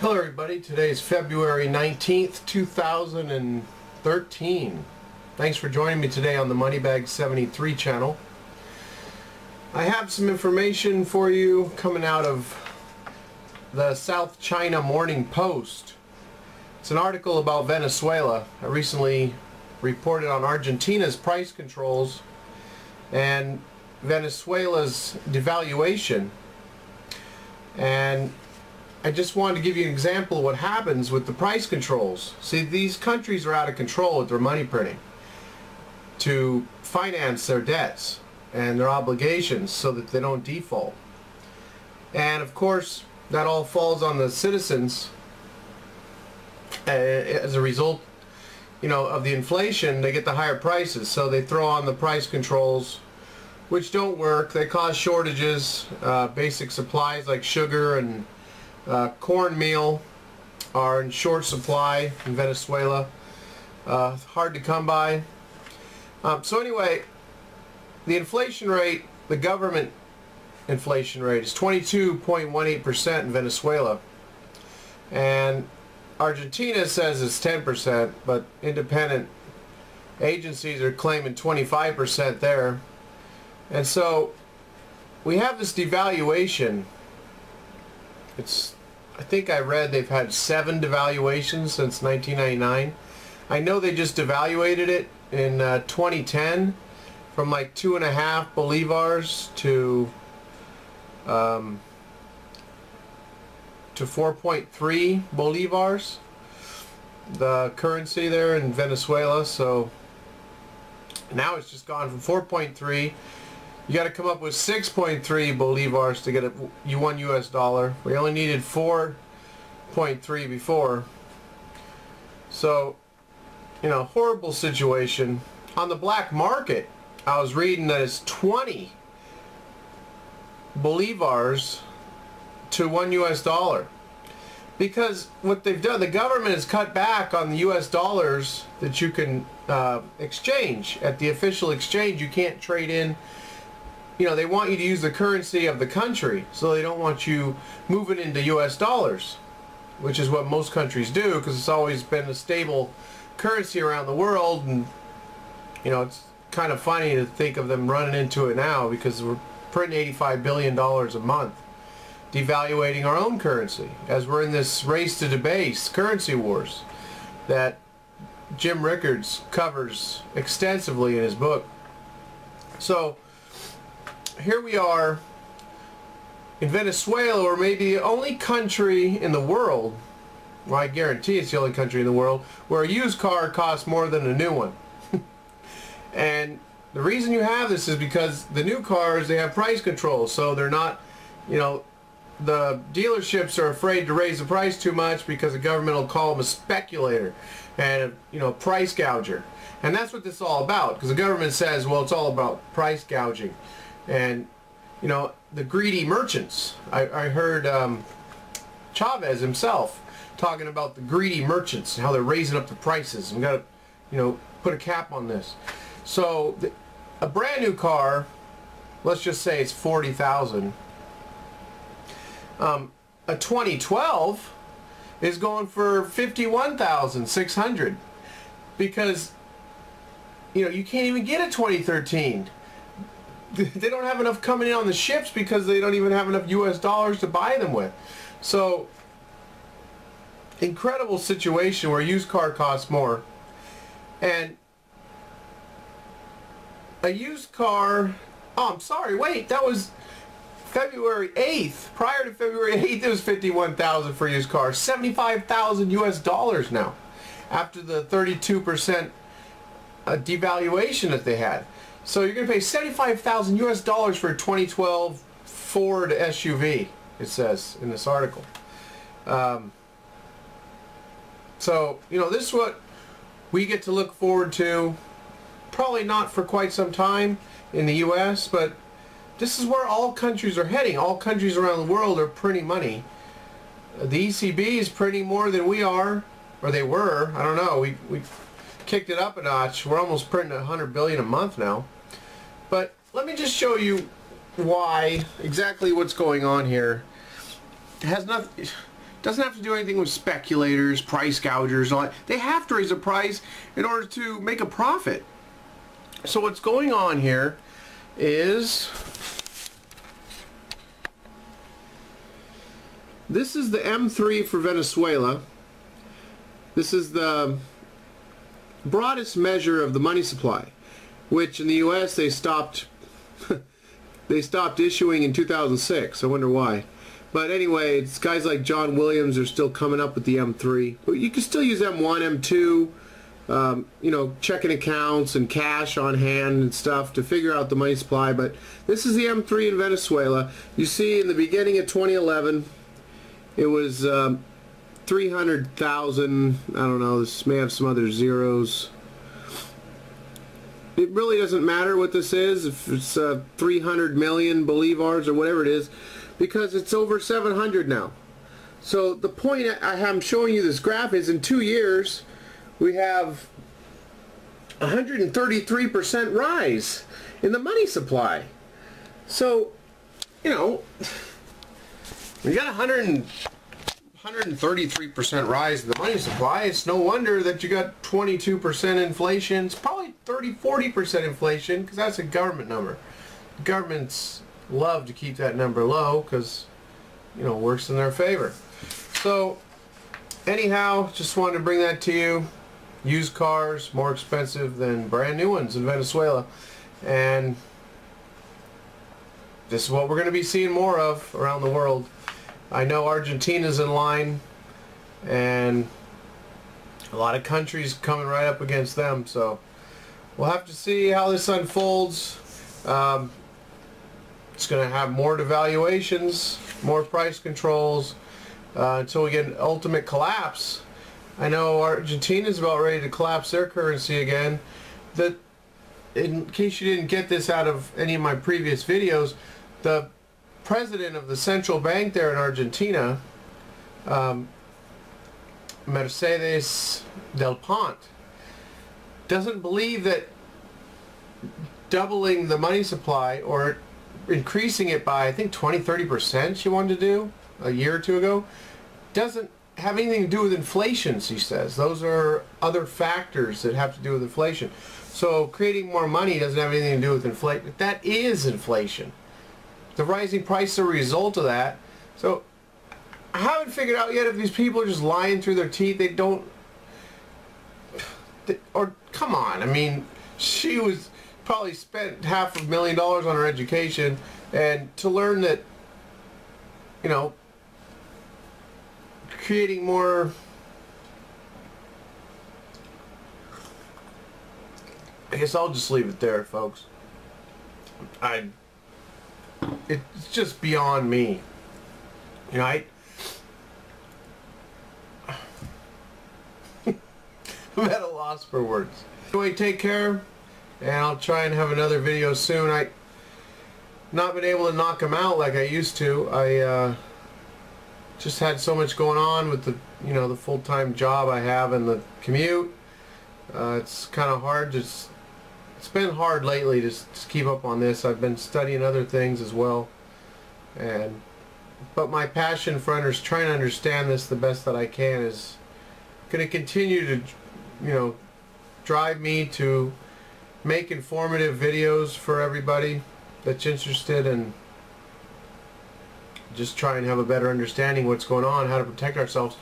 Hello everybody, today is February 19th, 2013. Thanks for joining me today on the Moneybag 73 channel. I have some information for you coming out of the South China Morning Post. It's an article about Venezuela. I recently reported on Argentina's price controls and Venezuela's devaluation, and I just wanted to give you an example of what happens with the price controls. See, these countries are out of control with their money printing to finance their debts and their obligations so that they don't default. And of course, that all falls on the citizens as a result, of the inflation. They get the higher prices, so they throw on the price controls, which don't work. They cause shortages. Basic supplies like sugar and cornmeal are in short supply in Venezuela. Hard to come by. So anyway, the inflation rate, the government inflation rate, is 22.18% in Venezuela, and Argentina says it's 10%, but independent agencies are claiming 25% there. And so we have this devaluation. I think I read they've had 7 devaluations since 1999. I know they just devaluated it in 2010 from like 2.5 bolivars to 4.3 bolivars, the currency there in Venezuela. So now it's just gone from 4.3. You got to come up with 6.3 bolivars to get $1 US. We only needed 4.3 before. So, horrible situation. On the black market, I was reading that it's 20 bolivars to $1 US. Because what they've done, the government has cut back on the US dollars that you can exchange. At the official exchange, you can't trade in. They want you to use the currency of the country, so they don't want you moving into US dollars, which is what most countries do, because it's always been a stable currency around the world. And it's kind of funny to think of them running into it now, because we're printing $85 billion a month, devaluating our own currency, as we're in this race to debase currency wars that Jim Rickards covers extensively in his book. So here we are in Venezuela, or maybe the only country in the world, well, I guarantee it's the only country in the world, where a used car costs more than a new one. And the reason you have this is because the new cars, they have price controls, so they're not, the dealerships are afraid to raise the price too much, because the government will call them a speculator and a price gouger. And that's what this is all about, because the government says, well, it's all about price gouging. And the greedy merchants. I heard Chavez himself talking about the greedy merchants and how they're raising up the prices, and got to put a cap on this. So a brand new car, let's just say it's $40,000. A 2012 is going for $51,600, because you can't even get a 2013. They don't have enough coming in on the ships, because they don't even have enough US dollars to buy them with. So, incredible situation where a used car costs more. And a used car, oh, I'm sorry, wait, that was February 8th. Prior to February 8th, it was $51,000 for a used car. $75,000 US dollars now, after the 32% devaluation that they had. So you're going to pay $75,000 US dollars for a 2012 Ford SUV, it says in this article. So, this is what we get to look forward to, probably not for quite some time in the US, but this is where all countries are heading. All countries around the world are printing money. The ECB is printing more than we are, or they were. I don't know. We kicked it up a notch. We're almost printing $100 billion a month now. But let me just show you why, exactly what's going on here. It has nothing. Doesn't have to do anything with speculators, price gougers, all that. They have to raise the price in order to make a profit. So what's going on here is, this is the M3 for Venezuela. This is the broadest measure of the money supply, which in the US they stopped issuing in 2006. I wonder why. But anyway, it's guys like John Williams are still coming up with the M3. But you can still use M1, M2, you know, checking accounts and cash on hand and stuff to figure out the money supply. But this is the M3 in Venezuela. You see in the beginning of 2011, it was 300,000. I don't know, this may have some other zeros. It really doesn't matter what this is, if it's 300 million bolivars or whatever it is, because it's over 700 now. So the point I'm showing you this graph is, in 2 years we have 133% rise in the money supply. So, you know, we got 133% rise in the money supply. It's no wonder that you got 22% inflation. It's probably 30-40% inflation, because that's a government number. Governments love to keep that number low because, you know, it works in their favor. So anyhow, just wanted to bring that to you. Used cars more expensive than brand new ones in Venezuela, and this is what we're going to be seeing more of around the world. I know Argentina's in line, and a lot of countries coming right up against them, so we'll have to see how this unfolds. It's going to have more devaluations, more price controls, until we get an ultimate collapse. I know Argentina's about ready to collapse their currency again. That, in case you didn't get this out of any of my previous videos, the president of the central bank there in Argentina, Mercedes del Pont, doesn't believe that doubling the money supply, or increasing it by, I think, 20-30% she wanted to do a year or two ago, doesn't have anything to do with inflation, she says. Those are other factors that have to do with inflation. So creating more money doesn't have anything to do with inflation. That is inflation. The rising price is a result of that. So I haven't figured out yet if these people are just lying through their teeth. They don't, or come on, I mean, she was probably spent $500,000 on her education, and to learn that, you know, creating more, I guess I'll just leave it there, folks. It's just beyond me. You know, I'm at a loss for words. Anyway, take care, and I'll try and have another video soon. I've not been able to knock them out like I used to. I just had so much going on with the, you know, the full-time job I have and the commute. It's kind of hard. It's been hard lately to keep up on this. I've been studying other things as well, but my passion for trying to understand this the best that I can is going to continue to, you know, drive me to make informative videos for everybody that's interested, and just try and have a better understanding what's going on, how to protect ourselves.